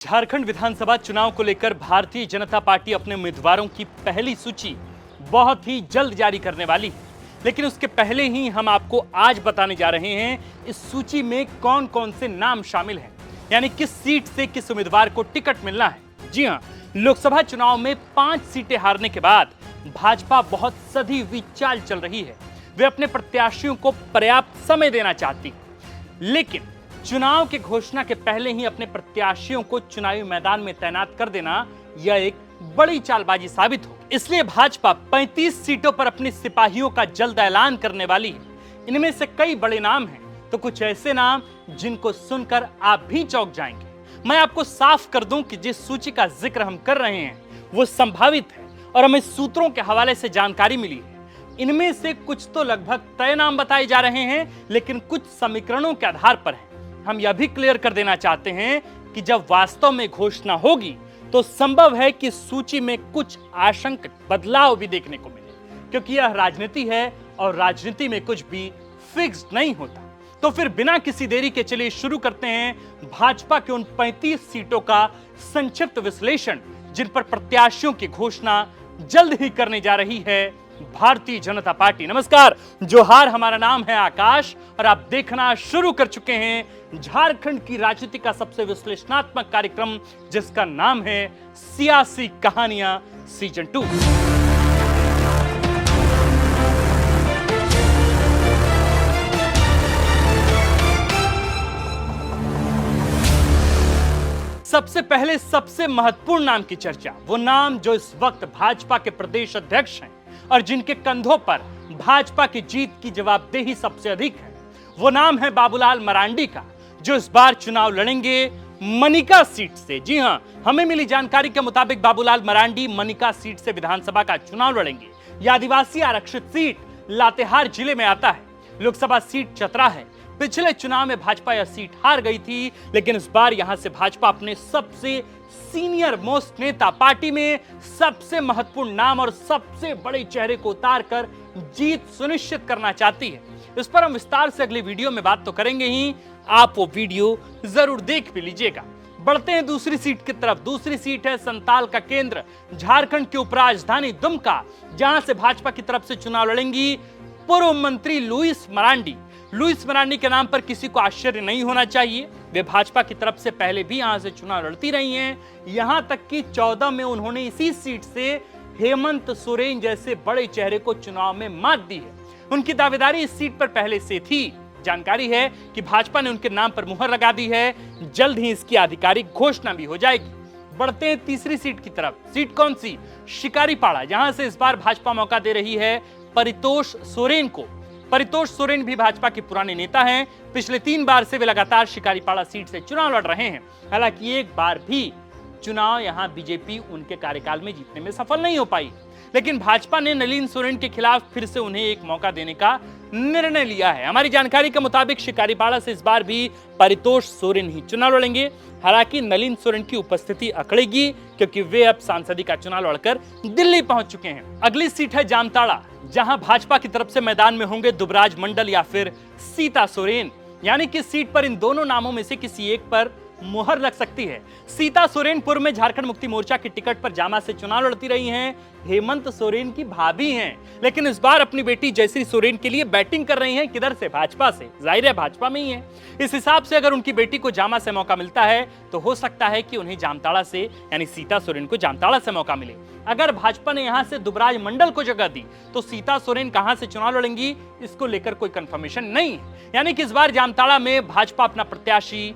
झारखंड विधानसभा चुनाव को लेकर भारतीय जनता पार्टी अपने उम्मीदवारों की पहली सूची बहुत ही जल्द जारी करने वाली है। लेकिन उसके पहले ही हम आपको आज बताने जा रहे हैं इस सूची में कौन कौन से नाम शामिल हैं, यानी किस सीट से किस उम्मीदवार को टिकट मिलना है। जी हां, लोकसभा चुनाव में 5 सीटें हारने के बाद भाजपा बहुत सधी हुई चाल चल रही है। वे अपने प्रत्याशियों को पर्याप्त समय देना चाहती है, लेकिन चुनाव की घोषणा के पहले ही अपने प्रत्याशियों को चुनावी मैदान में तैनात कर देना यह एक बड़ी चालबाजी साबित हो। इसलिए भाजपा 35 सीटों पर अपने सिपाहियों का जल्द ऐलान करने वाली है। इनमें से कई बड़े नाम हैं, तो कुछ ऐसे नाम जिनको सुनकर आप भी चौंक जाएंगे। मैं आपको साफ कर दूं कि जिस सूची का जिक्र हम कर रहे हैं वो संभावित है और हमें सूत्रों के हवाले से जानकारी मिली है। इनमें से कुछ तो लगभग तय नाम बताए जा रहे हैं, लेकिन कुछ समीकरणों के आधार पर है। हम यह भी क्लियर कर देना चाहते हैं कि जब वास्तव में घोषणा होगी तो संभव है कि सूची में कुछ आशंकित बदलाव भी देखने को मिले, क्योंकि यह राजनीति है और राजनीति में कुछ भी फिक्स्ड नहीं होता। तो फिर बिना किसी देरी के चलिए शुरू करते हैं भाजपा के उन 35 सीटों का संक्षिप्त विश्लेषण, जिन पर प्रत्याशियों की घोषणा जल्द ही करने जा रही है भारतीय जनता पार्टी। नमस्कार, जोहार, हमारा नाम है आकाश और आप देखना शुरू कर चुके हैं झारखंड की राजनीति का सबसे विश्लेषणात्मक कार्यक्रम, जिसका नाम है सियासी कहानियां सीजन 2। सबसे पहले सबसे महत्वपूर्ण नाम की चर्चा, वो नाम जो इस वक्त भाजपा के प्रदेश अध्यक्ष हैं और जिनके कंधों पर भाजपा की जीत की जवाबदेही सबसे अधिक है, वो नाम है बाबूलाल मरांडी का, जो इस बार चुनाव लड़ेंगे मनिका सीट से। जी हां, हमें मिली जानकारी के मुताबिक बाबूलाल मरांडी मनिका सीट से विधानसभा का चुनाव लड़ेंगे। यह आदिवासी आरक्षित सीट लातेहार जिले में आता है। लोकसभा सीट चतरा है। पिछले चुनाव में भाजपा यह सीट हार गई थी, लेकिन इस बार यहां से भाजपा अपने सबसे सीनियर मोस्ट नेता, पार्टी में सबसे महत्वपूर्ण नाम और सबसे बड़े चेहरे को उतारकर जीत सुनिश्चित करना चाहती है। इस पर हम विस्तार से अगली वीडियो में बात तो करेंगे ही, आप वो वीडियो जरूर देख भी लीजिएगा। बढ़ते हैं दूसरी सीट की तरफ। दूसरी सीट है संताल का केंद्र, झारखंड की उपराजधानी दुमका, जहां से भाजपा की तरफ से चुनाव लड़ेंगी पूर्व मंत्री लुइस मरांडी। लुइस मरांडी के नाम पर किसी को आश्चर्य नहीं होना चाहिए। वे भाजपा की तरफ से पहले भी यहां से चुनाव लड़ती रही हैं। यहां तक कि 14 में उन्होंने इसी सीट से हेमंत सोरेन जैसे बड़े चेहरे को चुनाव में मात दी है। उनकी दावेदारी इस सीट पर पहले से थी। जानकारी है कि भाजपा ने उनके नाम पर मुहर लगा दी है। जल्द ही इसकी आधिकारिक घोषणा भी हो जाएगी। बढ़ते हैं तीसरी सीट की तरफ। सीट कौन सी? शिकारीपाड़ा, जहां से इस बार भाजपा मौका दे रही है परितोष सोरेन को। परितोष सोरेन भी भाजपा के पुराने नेता हैं। पिछले 3 बार से वे लगातार शिकारीपाड़ा सीट से चुनाव लड़ रहे हैं। हालांकि एक बार भी चुनाव यहां बीजेपी उनके कार्यकाल में जीतने में सफल नहीं हो पाई, लेकिन भाजपा ने नलिन सोरेन के खिलाफ फिर से उन्हें एक मौका देने का निर्णय लिया है। हमारी जानकारी के मुताबिक शिकारीपाड़ा से इस बार भी परितोष सोरेन ही चुनाव लड़ेंगे। हालांकि नलिन सोरेन की उपस्थिति अकड़ेगी, क्योंकि वे अब सांसदी का चुनाव लड़कर दिल्ली पहुंच चुके हैं। अगली सीट है जामताड़ा, जहां भाजपा की तरफ से मैदान में होंगे दुबराज मंडल या फिर सीता सोरेन। यानी कि सीट पर इन दोनों नामों में से किसी एक पर मुहर लग सकती है। सीता सोरेन पूर्व में झारखंड मुक्ति मोर्चा की टिकट पर जामा से चुनाव लड़ती रही हैं। हेमंत सोरेन की भाभी हैं, लेकिन इस बार अपनी बेटी जयश्री सोरेन के लिए बैटिंग कर रही हैं। किधर से? भाजपा से। जाहिर है भाजपा में ही है। इस हिसाब से अगर उनकी बेटी को जामा से मौका मिलता है तो हो सकता है कि उन्हें जामताड़ा से, यानी सीता सोरेन को जामताड़ा से मौका मिले। अगर भाजपा ने यहां से दुबराज मंडल को जगह दी तो सीता सोरेन कहां से चुनाव लड़ेंगी, इसको लेकर कोई कंफर्मेशन नहीं है। यानी कि इस बार जामताड़ा में भाजपा अपना प्रत्याशी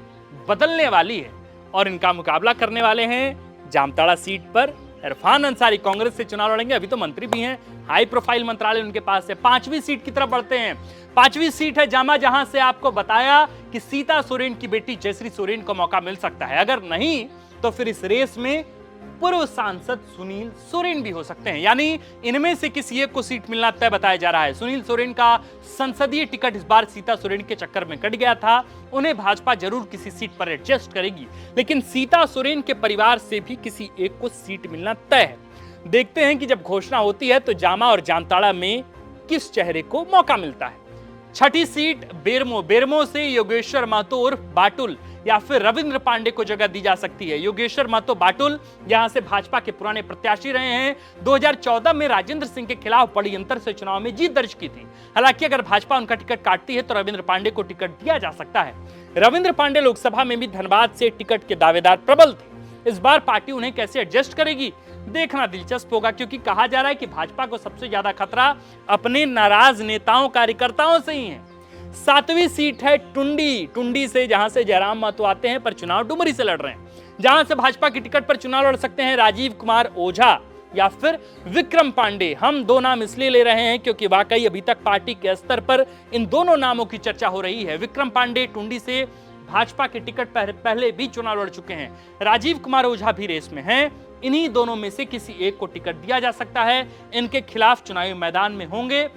बदलने वाली है और इनका मुकाबला करने वाले हैं जामताड़ा सीट पर इरफान अंसारी। कांग्रेस से चुनाव लड़ेंगे, अभी तो मंत्री भी हैं, हाई प्रोफाइल मंत्रालय उनके पास है। 5वीं सीट की तरफ बढ़ते हैं। 5वीं सीट है जामा, जहां से आपको बताया कि सीता सोरेन की बेटी जयश्री सोरेन को मौका मिल सकता है। अगर नहीं तो फिर इस रेस में पूर्व सांसद सुनील सोरेन भी हो सकते हैं। यानी इनमें से किसी एक को सीट मिलना तय बताया जा रहा है। सुनील सोरेन का संसदीय टिकट इस बार सीता सोरेन के चक्कर में कट गया था। उन्हें भाजपा जरूर किसी सीट पर एडजस्ट करेगी, लेकिन सीता सोरेन के परिवार से भी किसी एक को सीट मिलना तय है। देखते हैं कि जब घोषणा होती है तो जामा और जामताड़ा में किस चेहरे को मौका मिलता है। 6ठी सीट बेरमो से योगेश्वर महतो उर्फ बाटुल या फिर रविंद्र पांडे को जगह दी जा सकती है। योगेश्वर महतो बाटुल यहां से भाजपा के पुराने प्रत्याशी रहे हैं। 2014 में राजेंद्र सिंह के खिलाफ बड़ी अंतर से चुनाव में जीत दर्ज की थी। हालांकि अगर भाजपा उनका टिकट काटती है तो रविंद्र पांडे को टिकट दिया जा सकता है। रविंद्र पांडे लोकसभा में भी धनबाद से टिकट के दावेदार प्रबल थे। इस बार पार्टी उन्हें कैसे एडजस्ट करेगी, देखना दिलचस्प होगा, क्योंकि कहा जा रहा है कि भाजपा को सबसे ज्यादा खतरा अपने नाराज नेताओं कार्यकर्ताओं से ही है। 7वीं सीट है टुंडी से, जहां से जयराम महतो आते हैं पर चुनाव डुमरी से लड़ रहे हैं। जहां से भाजपा की टिकट पर चुनाव लड़ सकते हैं राजीव कुमार ओझा या फिर विक्रम पांडे। हम दो नाम इसलिए ले रहे हैं क्योंकि वाकई अभी तक पार्टी के स्तर पर इन दोनों नामों की चर्चा हो रही है। विक्रम पांडे टुंडी से भाजपा के टिकट पहले भी चुनाव लड़ चुके हैं। राजीव कुमार ओझा भी रेस में हैं। इन्हीं दोनों में से किसी एक को टिकट दिया जा सकता है। इनके खिलाफ चुनावी मैदान में होंगे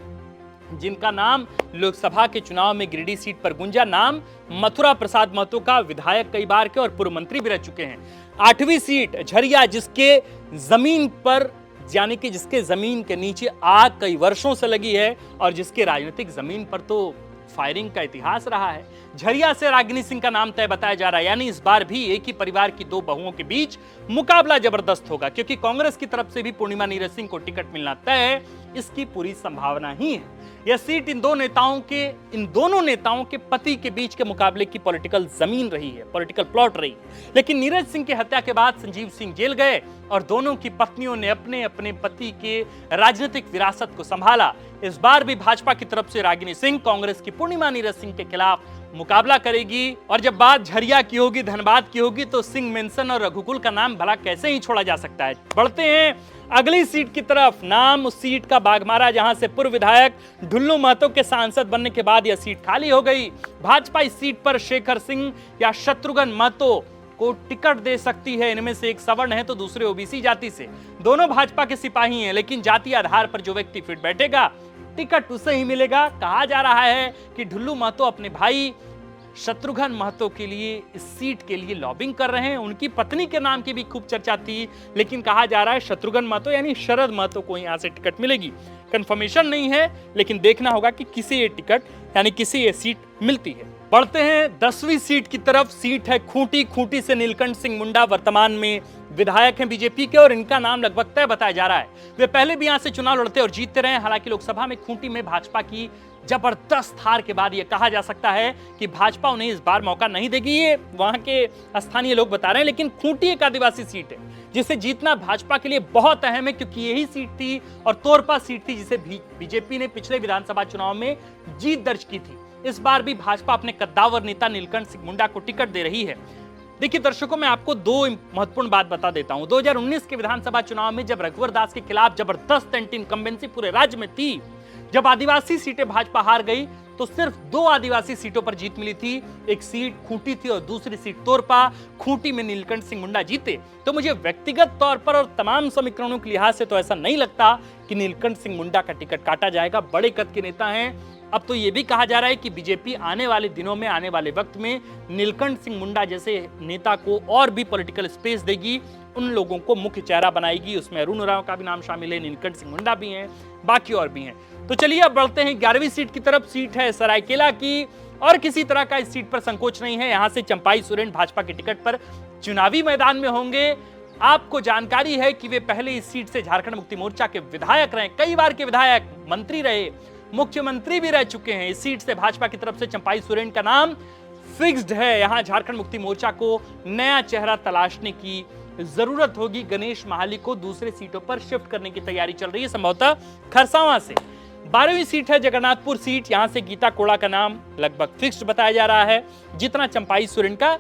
जिनका नाम लोकसभा के चुनाव में गिरिडीह सीट पर गुंजा। नाम मथुरा प्रसाद महतो का, विधायक कई बार के और पूर्व मंत्री भी रह चुके हैं। 8वीं सीट झरिया, जिसके जमीन पर यानी कि जिसके जमीन के नीचे आग कई वर्षों से लगी है और जिसके राजनीतिक जमीन पर तो फायरिंग का इतिहास रहा है। झरिया से रागिनी सिंह का नाम तय बताया जा रहा है। यानी इस बार भी एक ही परिवार की दो बहुओं के बीच मुकाबला जबरदस्त होगा, क्योंकि कांग्रेस की तरफ से भी पूर्णिमा नीरज सिंह को टिकट मिलना तय है। इसकी पूरी संभावना ही है। यह सीट इन दोनों नेताओं के पति के बीच के मुकाबले की पॉलिटिकल जमीन रही है, पॉलिटिकल प्लॉट रही है। लेकिन नीरज सिंह की हत्या के बाद संजीव सिंह जेल गए और दोनों की पत्नियों ने अपने अपने पति के राजनीतिक विरासत को संभाला। इस बार भी भाजपा की तरफ से रागिनी सिंह कांग्रेस की पूर्णिमा नीरज सिंह के खिलाफ मुकाबला करेगी। और जब बात झरिया की होगी, धनबाद की होगी, तो सिंह मेंशन और रघुकुल का नाम भला कैसे ही छोड़ा जा सकता है। बढ़ते हैं अगली सीट की तरफ। नाम उस सीट का बाघमारा, जहां से पूर्व विधायक ढुल्लू महतो के सांसद बनने के बाद यह सीट खाली हो गई। भाजपा इस सीट पर शेखर सिंह या शत्रुघ्न महतो को टिकट दे सकती है। इनमें से एक सवर्ण है तो दूसरे ओबीसी जाति से। दोनों भाजपा के सिपाही हैं, लेकिन जाति आधार पर जो व्यक्ति फिट बैठेगा टिकट उसे ही मिलेगा। कहा जा रहा है कि ढुल्लू महतो अपने भाई शत्रुघ्न महतो के लिए इस सीट के लिए लॉबिंग कर रहे हैं। उनकी पत्नी के नाम की भी खूब चर्चा थी, लेकिन कहा जा रहा है शत्रुघ्न महतो यानी शरद महतो को यहां से टिकट मिलेगी। कंफर्मेशन नहीं है, लेकिन देखना होगा कि किसे ये टिकट यानी किसे ये सीट मिलती है। बढ़ते हैं 10वीं सीट की तरफ। सीट है खूंटी से नीलकंठ सिंह मुंडा वर्तमान में विधायक हैं बीजेपी के और इनका नाम लगभग तय बताया जा रहा है। वे पहले भी यहां से चुनाव लड़ते और जीतते रहे। हालांकि लोकसभा में खूंटी में भाजपा की जबरदस्त हार के बाद यह कहा जा सकता है कि भाजपा उन्हें इस बार मौका नहीं देगी। ये वहां के स्थानीय लोग बता रहे हैं। लेकिन खूंटी एक आदिवासी सीट है जिसे जीतना भाजपा के लिए बहुत अहम है, क्योंकि यही सीट थी और तोरपा सीट थी जिसे बीजेपी ने पिछले विधानसभा चुनाव में जीत दर्ज की थी। इस बार भी भाजपा अपने कद्दावर नेता नीलकंठ सिंह मुंडा को टिकट दे रही है। देखिए दर्शकों, मैं आपको दो महत्वपूर्ण बात बता देता हूं। 2019 के विधानसभा चुनाव में जब रघुवर दास के खिलाफ जबरदस्त एंटी इनकम्बेंसी पूरे राज्य में थी, जब आदिवासी सीटें भाजपा हार गई तो सिर्फ 2 आदिवासी सीटों पर जीत मिली थी। एक सीट खूंटी थी और दूसरी सीट तोरपा। खूंटी में नीलकंठ सिंह मुंडा जीते। तो मुझे व्यक्तिगत तौर पर और तमाम समीकरणों के लिहाज से तो ऐसा नहीं लगता कि नीलकंठ सिंह मुंडा का टिकट काटा जाएगा। बड़े कद के नेता हैं। अब तो यह भी कहा जा रहा है कि बीजेपी आने वाले दिनों में, आने वाले वक्त में नीलकंठ सिंह मुंडा जैसे नेता को और भी पॉलिटिकल स्पेस देगी, उन लोगों को मुख्य चेहरा बनाएगी। उसमें अरुण उरांव का भी नाम शामिल है, नीलकंठ सिंह मुंडा भी हैं, बाकी और भी हैं। तो चलिए अब बढ़ते हैं 11वीं सीट की तरफ। सीट है सरायकेला की और किसी तरह का इस सीट पर संकोच नहीं है। यहां से चंपाई सोरेन भाजपा के टिकट पर चुनावी मैदान में होंगे। आपको जानकारी है कि वे पहले इस सीट से झारखंड मुक्ति मोर्चा के विधायक रहे, कई बार के विधायक, मंत्री रहे, मुख्यमंत्री भी रह चुके हैं। इस सीट से भाजपा की तरफ से चंपाई सोरेन का नाम फिक्स्ड है। यहां झारखंड मुक्ति मोर्चा को नया चेहरा तलाशने की जरूरत होगी। गणेश महाली को दूसरे सीटों पर शिफ्ट करने की तैयारी चल रही है, संभवतः खरसावां से। 12वीं सीट है जगन्नाथपुर सीट। यहां से गीता कोड़ा का नाम लगभग फिक्स्ड बताया जा रहा है। जितना चंपाई सोरेन का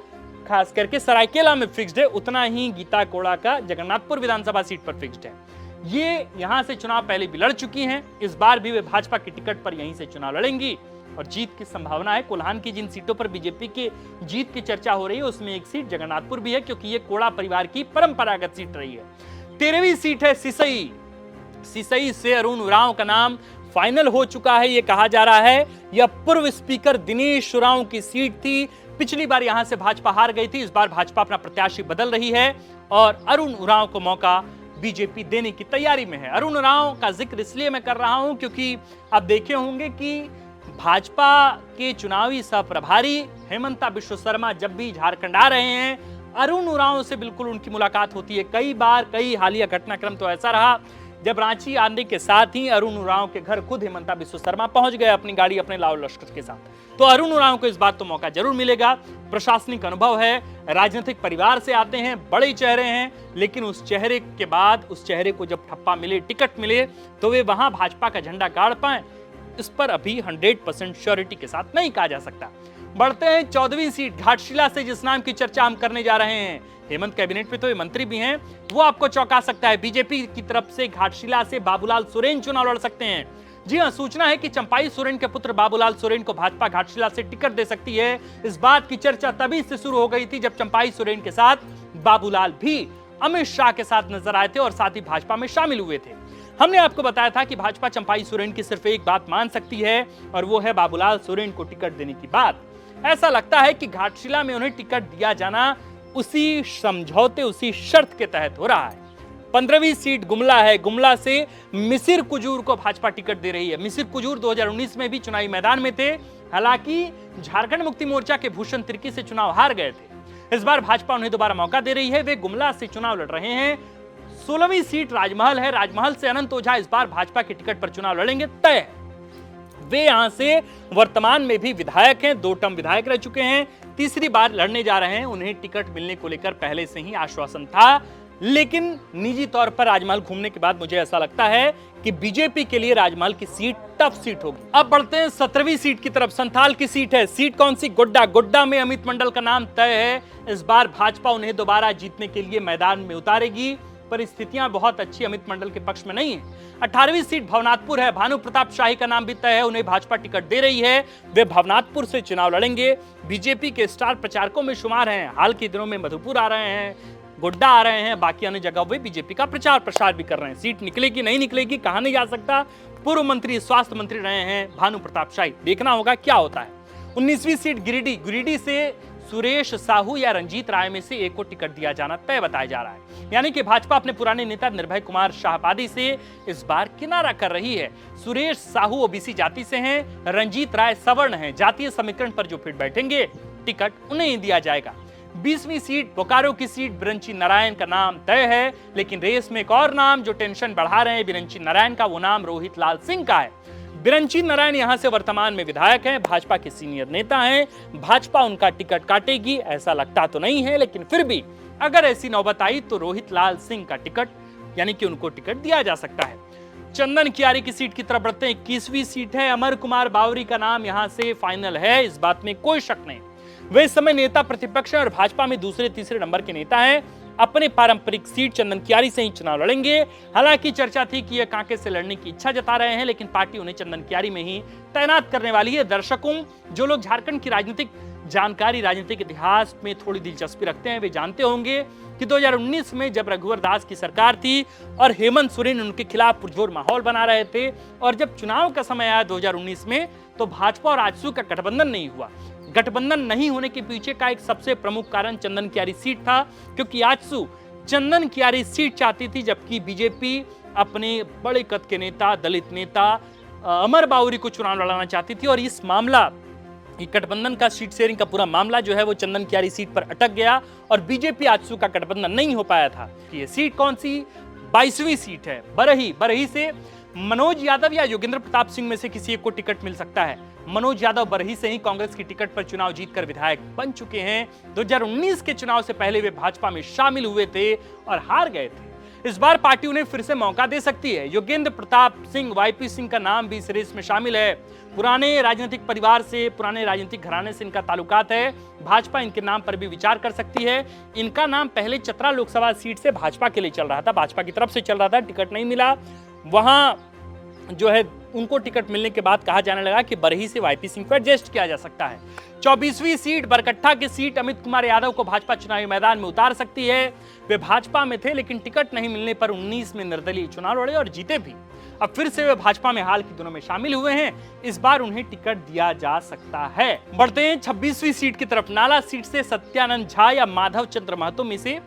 खास करके सरायकेला में फिक्स्ड है, उतना ही गीता कोड़ा का जगन्नाथपुर विधानसभा सीट पर फिक्स्ड है। ये यहां से चुनाव पहले भी लड़ चुकी हैं। इस बार भी वे भाजपा के टिकट पर यहीं से चुनाव लड़ेंगी और जीत की संभावना है। कोल्हान की जिन सीटों पर बीजेपी के जीत की चर्चा हो रही है उसमें एक सीट जगन्नाथपुर भी है, क्योंकि ये कोड़ा परिवार की परंपरागत सीट रही है। 13वीं सीट है सिसई से अरुण उरांव का नाम फाइनल हो चुका है। यह कहा जा रहा है यह पूर्व स्पीकर दिनेश उरांव की सीट थी। पिछली बार यहां से भाजपा हार गई थी। इस बार भाजपा अपना प्रत्याशी बदल रही है और अरुण उरांव को मौका बीजेपी देने की तैयारी में है। अरुण उरांव का जिक्र इसलिए मैं कर रहा हूं क्योंकि आप देखे होंगे कि भाजपा के चुनावी सह प्रभारी हेमंता बिश्व शर्मा जब भी झारखंड आ रहे हैं, अरुण उरांव से बिल्कुल उनकी मुलाकात होती है। कई बार कई हालिया घटनाक्रम तो ऐसा रहा जब रांची आने के साथ ही अरुण उरांव के घर खुद हेमंता बिश्व शर्मा पहुंच गए अपनी गाड़ी, अपने लाओ लश्कर के साथ। तो अरुण उरांव को इस बात तो मौका जरूर मिलेगा। प्रशासनिक अनुभव है, राजनीतिक परिवार से आते हैं, बड़े चेहरे हैं, लेकिन उस चेहरे के बाद उस चेहरे को जब ठप्पा मिले, टिकट मिले, तो वे वहां भाजपा का झंडा गाड़ पाए, इस पर अभी 100% श्योरिटी के साथ नहीं कहा जा सकता। बढ़ते हैं 14वीं सीट घाटशिला से, जिस नाम की चर्चा हम करने जा रहे हैं। हेमंत कैबिनेट में तो ये मंत्री भी हैं, वो आपको चौंका सकता है। बीजेपी की तरफ से घाटशिला से बाबूलाल सोरेन चुनाव लड़ सकते हैं। जी हां, सूचना है कि चंपाई सोरेन के पुत्र बाबूलाल सोरेन को भाजपा घाटशिला से टिकट दे सकती है। इस बात की चर्चा तभी से शुरू हो गई थी जब चंपाई सोरेन के साथ बाबूलाल भी अमित शाह के साथ नजर आए थे और साथ ही भाजपा में शामिल हुए थे। हमने आपको बताया था कि भाजपा चंपाई सोरेन की सिर्फ एक बात मान सकती है और वो है बाबूलाल सोरेन को टिकट देने की बात। ऐसा लगता है कि घाटशिला में उन्हें टिकट दिया जाना उसी समझौते, उसी शर्त के तहत हो रहा है। 15वीं सीट गुमला है। गुमला से मिसिर कुजूर को भाजपा टिकट दे रही है। मिसिर कुजूर 2019 में भी चुनावी मैदान में थे, हालांकि झारखंड मुक्ति मोर्चा के भूषण तिर्की से चुनाव हार गए थे। इस बार भाजपा उन्हें दोबारा मौका दे रही है। वे गुमला से चुनाव लड़ रहे हैं। 16वीं सीट राजमहल है। राजमहल से अनंत ओझा इस बार भाजपा के टिकट पर चुनाव लड़ेंगे, तय है। वे यहां से वर्तमान में भी विधायक हैं, 2 टर्म विधायक रह चुके हैं, तीसरी बार लड़ने जा रहे हैं। उन्हें टिकट मिलने को लेकर पहले से ही आश्वासन था, लेकिन निजी तौर पर राजमहल घूमने के बाद मुझे ऐसा लगता है कि बीजेपी के लिए राजमहल की सीट टफ सीट होगी। अब बढ़ते हैं 17वीं सीट की तरफ। संथाल की सीट है। सीट कौन सी? गोड्डा। गोड्डा में अमित मंडल का नाम तय है। इस बार भाजपा उन्हें दोबारा जीतने के लिए मैदान में उतारेगी। परिस्थितियां बहुत अच्छी अमित मंडल के पक्ष में नहीं है। 18वीं सीट भवनाथपुर है। भानु प्रताप शाही का नाम भी तय है, उन्हें भाजपा टिकट दे रही है। वे भवनाथपुर से चुनाव लड़ेंगे। बीजेपी के स्टार प्रचारकों में शुमार हैं। हाल के दिनों में मधुपुर आ रहे हैं, गोड्डा आ रहे हैं, बाकी अन्य जगह वे बीजेपी का प्रचार प्रसार भी कर रहे हैं। सीट निकलेगी नहीं निकलेगी कहा नहीं जा सकता। पूर्व मंत्री, स्वास्थ्य मंत्री रहे हैं भानु प्रताप शाही, देखना होगा क्या होता है। 19वीं सीट गिरिडीह। गिरिडीह से सुरेश साहू या रंजीत राय में से एक को टिकट दिया जाना तय बताया जा रहा है। यानी कि भाजपा अपने पुराने नेता निर्भय कुमार शाहबादी से इस बार किनारा कर रही है। सुरेश साहू ओबीसी जाति से हैं, रंजीत राय सवर्ण हैं। जातीय समीकरण पर जो फिट बैठेंगे टिकट उन्हें ही दिया जाएगा। 20वीं सीट बोकारो की सीट बिरंची नारायण का नाम तय है, लेकिन रेस में एक और नाम जो टेंशन बढ़ा रहे हैं बिरंची नारायण का, वो नाम रोहित लाल सिंह का है। बिरंची नारायण यहां से वर्तमान में विधायक हैं, भाजपा के सीनियर नेता हैं। भाजपा उनका टिकट काटेगी ऐसा लगता तो नहीं है, लेकिन फिर भी अगर ऐसी नौबत आई तो रोहित लाल सिंह का टिकट यानी कि उनको टिकट दिया जा सकता है। चंदन कियारी की सीट की तरफ बढ़ते हैं। 21वीं सीट है। अमर कुमार बावरी का नाम यहां से फाइनल है, इस बात में कोई शक नहीं। वे इस समय नेता प्रतिपक्ष हैं और भाजपा में दूसरे तीसरे नंबर के नेता हैं। अपने पारंपरिक सीट चंदन कियारी से ही चुनाव लड़ेंगे। हालांकि चर्चा थी कि ये कांके से लड़ने की इच्छा जता रहे हैं, लेकिन पार्टी उन्हें चंदन कियारी में ही तैनात करने वाली है। दर्शकों, जो लोग झारखंड की राजनीतिक जानकारी, राजनीतिक इतिहास में थोड़ी दिलचस्पी रखते हैं, वे जानते होंगे कि 2019 में जब रघुवर दास की सरकार थी और हेमंत सोरेन उनके खिलाफ पुरजोर माहौल बना रहे थे, और जब चुनाव का समय आया 2019 में, तो भाजपा और आजसू का गठबंधन नहीं हुआ। गठबंधन नहीं होने के पीछे का एक सबसे प्रमुख कारण चंदन कियारी सीट था, क्योंकि आजसू चंदन कियारी सीट चाहती थी, जबकि बीजेपी अपने बड़े कद के नेता, दलित नेता अमर बावरी को चुनाव लड़ाना चाहती थी। और इस मामला, गठबंधन का सीट शेयरिंग का पूरा मामला जो है वो चंदन कियारी सीट पर अटक गया और बीजेपी आजसू का गठबंधन नहीं हो पाया था। ये सीट कौन सी? 22वीं सीट है। बरही। बरही से मनोज यादव या योगेंद्र प्रताप सिंह में से किसी एक को टिकट मिल सकता है। मनोज यादव बरही से ही कांग्रेस की टिकट पर चुनाव जीतकर विधायक बन चुके हैं। 2019 के चुनाव से पहले वे भाजपा में शामिल हुए थे और हार गए थे। इस बार पार्टी उन्हें फिर से मौका दे सकती है। योगेंद्र प्रताप सिंह, वाईपी सिंह का नाम भी इस रेस में शामिल है। पुराने राजनीतिक परिवार से, पुराने राजनीतिक घराने से इनका ताल्लुकात है। भाजपा इनके नाम पर भी विचार कर सकती है। इनका नाम पहले चतरा लोकसभा सीट से भाजपा के लिए चल रहा था, भाजपा की तरफ से चल रहा था, टिकट नहीं मिला। वहां जो है उनको टिकट मिलने के बाद कहा जाने लगा कि बरही से वाईपी सिंह को एडजस्ट किया जा सकता है। 24वीं सीट बरकट्ठा की सीट अमित कुमार यादव को भाजपा चुनावी मैदान में उतार सकती है। वे भाजपा में थे, लेकिन टिकट नहीं मिलने पर 19 में निर्दलीय चुनाव लड़े और जीते भी। अब फिर से वे भाजपा में हाल के दिनों में शामिल हुए हैं। इस बार उन्हें टिकट दिया जा सकता है। बढ़ते हैं 26वीं सीट की तरफ। नाला सीट से सत्यानंद झा या माधव चंद्र महतो में से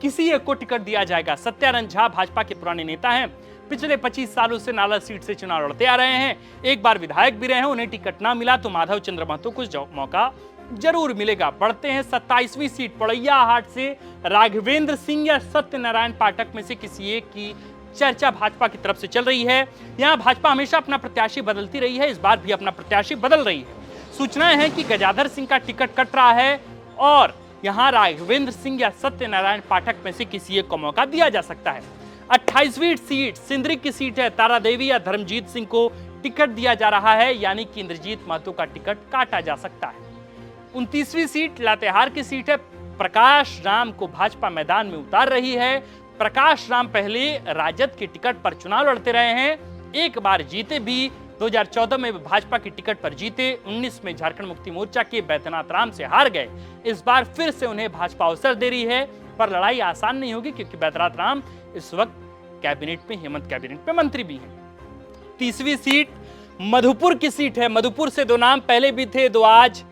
किसी एक को टिकट दिया जाएगा। सत्यानंद झा भाजपा के पुराने नेता हैं। पिछले 25 सालों से नाला सीट से चुनाव लड़ते आ रहे हैं, एक बार विधायक भी रहे हैं। उन्हें टिकट ना मिला तो माधव चंद्र महतो को मौका जरूर मिलेगा। बढ़ते हैं 27वीं सीट पड़ैया हाट से राघवेंद्र सिंह या सत्यनारायण पाठक में से किसी एक की चर्चा भाजपा की तरफ से चल रही है। यहां भाजपा हमेशा अपना प्रत्याशी बदलती रही है, इस बार भी अपना प्रत्याशी बदल रही है। सूचनाएं हैं कि गजाधर सिंह का टिकट कट रहा है और यहां राघवेंद्र सिंह या सत्यनारायण पाठक में से किसी एक को मौका दिया जा सकता है। 28वीं सीट सिंदरी की सीट है, तारा देवी या धर्मजीत सिंह को टिकट दिया जा रहा है, यानी कि इंद्रजीत महतो का टिकट काटा जा सकता है। 29वीं सीट लातेहार की सीट है, प्रकाश राम को भाजपा मैदान में उतार रही है। प्रकाश राम पहले राजद के टिकट पर चुनाव लड़ते रहे हैं, एक बार जीते भी, 2014 में भाजपा की टिकट पर जीते, 19 में झारखंड मुक्ति मोर्चा के बैद्यनाथ राम से हार गए। इस बार फिर से उन्हें भाजपा अवसर दे रही है, पर लड़ाई आसान नहीं होगी क्योंकि बैद्यनाथ राम इस वक्त कैबिनेट में, हेमंत कैबिनेट में मंत्री भी हैं। 30वीं सीट मधुपुर की सीट है, मधुपुर से दो नाम पहले भी थे, दो आज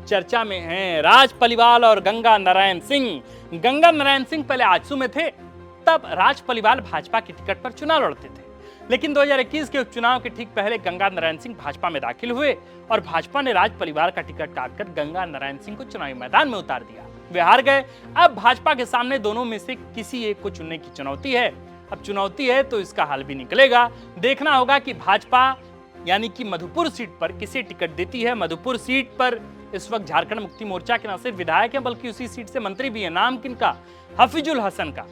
चर्चा में हैं, राज पलिवाल और गंगा नारायण सिंह। गंगा नारायण सिंह पहले आजसू में थे, तब राज पलिवाल भाजपा की टिकट पर चुनाव लड़ते थे, लेकिन 2021 के उपचुनाव के ठीक पहले गंगा नारायण सिंह भाजपा में दाखिल हुए और भाजपा ने राज पलिवाल का टिकट काटकर गंगा नारायण सिंह को चुनावी मैदान में उतार दिया। वे हार गए। अब भाजपा के सामने दोनों में से किसी एक को चुनने की चुनौती है। अब चुनौती है तो इसका हल भी निकलेगा। देखना होगा कि भाजपा यानी कि मधुपुर सीट पर किसे टिकट देती है। मधुपुर सीट पर इस वक्त झारखंड मुक्ति मोर्चा के न सिर्फ विधायक हैं बल्कि उसी सीट से मंत्री भी हैं। नाम किनका? हफीजुल हसन का।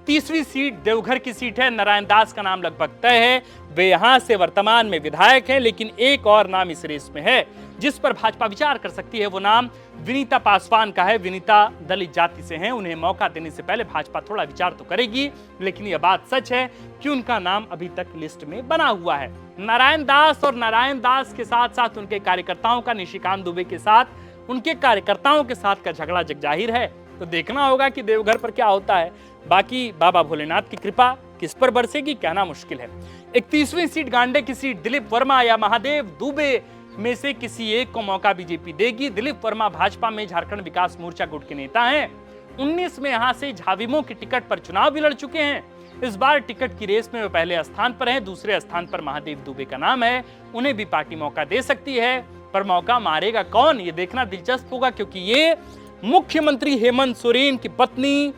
30वीं सीट देवघर की सीट है, नारायण दास का नाम लगभग तय है। वे यहां से वर्तमान में विधायक हैं, लेकिन एक और नाम इस रेस में है जिस पर भाजपा विचार कर सकती है। वो नाम विनीता पासवान का है। विनीता दलित जाति से हैं, उन्हें मौका देने से पहले भाजपा थोड़ा विचार तो करेगी, लेकिन यह बात सच है कि उनका नाम अभी तक लिस्ट में बना हुआ है। नारायण दास और नारायण दास के साथ साथ उनके कार्यकर्ताओं का, निशिकांत दुबे के साथ उनके कार्यकर्ताओं के साथ का झगड़ा जग जाहिर है, तो देखना होगा कि देवघर पर क्या होता है। बाकी बाबा भोलेनाथ की कृपा किस पर बरसेगी कहना मुश्किल है। 31वीं सीट गांडे की सीट, दिलीप वर्मा या महादेव दुबे में से किसी एक को मौका बीजेपी देगी। दिलीप वर्मा भाजपा में झारखंड विकास मोर्चा गुट के नेता हैं। 19 में यहां से झाविमो की टिकट पर चुनाव भी लड़ चुके हैं। इस बार टिकट की रेस में वे पहले स्थान पर हैं, दूसरे स्थान पर महादेव दुबे का नाम है। उन्हें भी पार्टी मौका दे सकती है, पर मौका मारेगा कौन ये देखना दिलचस्प होगा, क्योंकि ये मुख्यमंत्री हेमंत सोरेन की पत्नी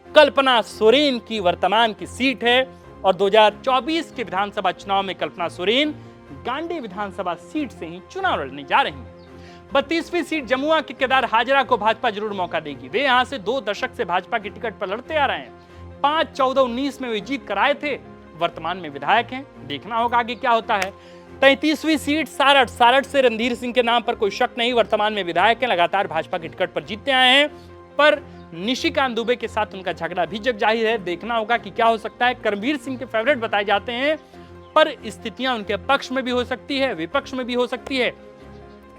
कल्पना सोरेन की वर्तमान की सीट है और 2024 के विधानसभा चुनाव में कल्पना सोरेन गांडी विधानसभा सीट से ही चुनाव लड़ने जा रही हैं। 32वीं सीट जमुआ के केदार हाजरा को भाजपा जरूर मौका देगी। वे यहां से 2 दशक से भाजपा की टिकट पर लड़ते आ रहे हैं। 5, 14, 19 में वे जीत कर आए थे, वर्तमान में विधायक हैं। देखना होगा आगे क्या होता है। 33वीं सीट सारठ से रणधीर सिंह के नाम पर कोई शक नहीं, वर्तमान में विधायक हैं, लगातार भाजपा की टिकट पर जीतते आए हैं, पर निशिकांत दुबे के साथ उनका झगड़ा भी जग जाहिर है। देखना होगा कि क्या हो सकता है। करमवीर सिंह के फेवरेट बताए जाते हैं, पर स्थितियां उनके पक्ष में भी हो सकती है, विपक्ष में भी हो सकती है।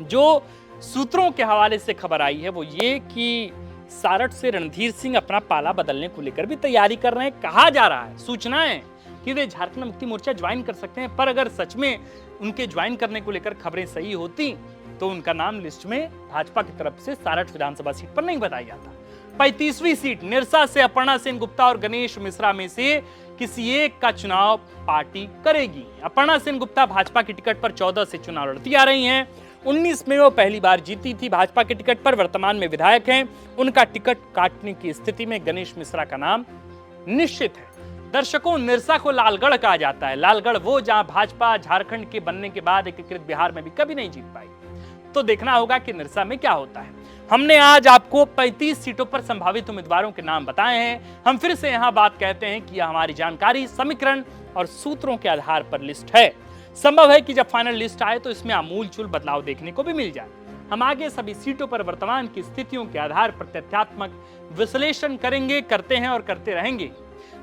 जो सूत्रों के हवाले से खबर आई है वो ये कि सारठ से रणधीर सिंह अपना पाला बदलने को लेकर भी तैयारी कर रहे हैं। कहा जा रहा है, सूचनाएं कि वे झारखंड मुक्ति मोर्चा ज्वाइन कर सकते हैं, पर अगर सच में उनके ज्वाइन करने को लेकर खबरें सही होती तो उनका नाम लिस्ट में भाजपा की तरफ से सारठ विधानसभा सीट पर नहीं बताया जाता। 35वीं सीट निरसा से अपर्णा सेन गुप्ता और गणेश मिश्रा में से किसी एक का चुनाव पार्टी करेगी। अपर्णा सेन गुप्ता भाजपा की टिकट पर 14 से चुनाव लड़ती आ रही हैं। 19 में वो पहली बार जीती थी भाजपा के टिकट पर, वर्तमान में विधायक हैं। उनका टिकट काटने की स्थिति में गणेश मिश्रा का नाम निश्चित है। दर्शकों, निरसा को लालगढ़ कहा जाता है। लालगढ़ वो जहां भाजपा झारखंड के बनने के बाद एकीकृत बिहार में भी कभी नहीं जीत पाई। तो देखना होगा कि निरसा में क्या होता है। हमने आज आपको 35 सीटों पर संभावित उम्मीदवारों के नाम बताए हैं। हम फिर से यहां बात कहते हैं कि यह हमारी जानकारी, समीकरण और सूत्रों के आधार पर लिस्ट है। संभव है कि जब फाइनल लिस्ट आए तो इसमें आमूलचूल बदलाव देखने को भी मिल जाए। हम आगे सभी सीटों पर वर्तमान की स्थितियों के आधार पर तथ्यात्मक विश्लेषण करेंगे, करते हैं और करते रहेंगे।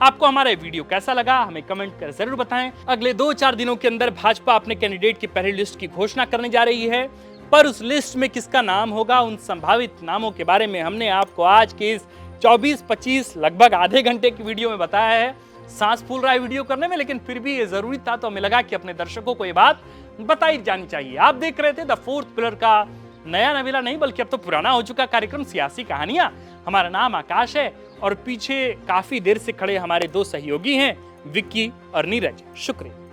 आपको हमारा वीडियो कैसा लगा हमें कमेंट कर जरूर बताएं। अगले 2-4 दिनों के अंदर भाजपा अपने कैंडिडेट की पहली लिस्ट की घोषणा करने जा रही है, पर उस लिस्ट में किसका नाम होगा, उन संभावित नामों के बारे में हमने आपको आज के इस 24-25 लगभग आधे घंटे की वीडियो में बताया है। सांस फूल रहा है वीडियो करने में, लेकिन फिर भी ये जरूरी था, तो हमें लगा कि अपने दर्शकों को ये बात बताई जानी चाहिए। आप देख रहे थे द फोर्थ पिलर का नया नवेला नहीं बल्कि अब तो पुराना हो चुका कार्यक्रम सियासी कहानियां। हमारा नाम आकाश है और पीछे काफी देर से खड़े हमारे दो सहयोगी हैं, विक्की और नीरज। शुक्रिया।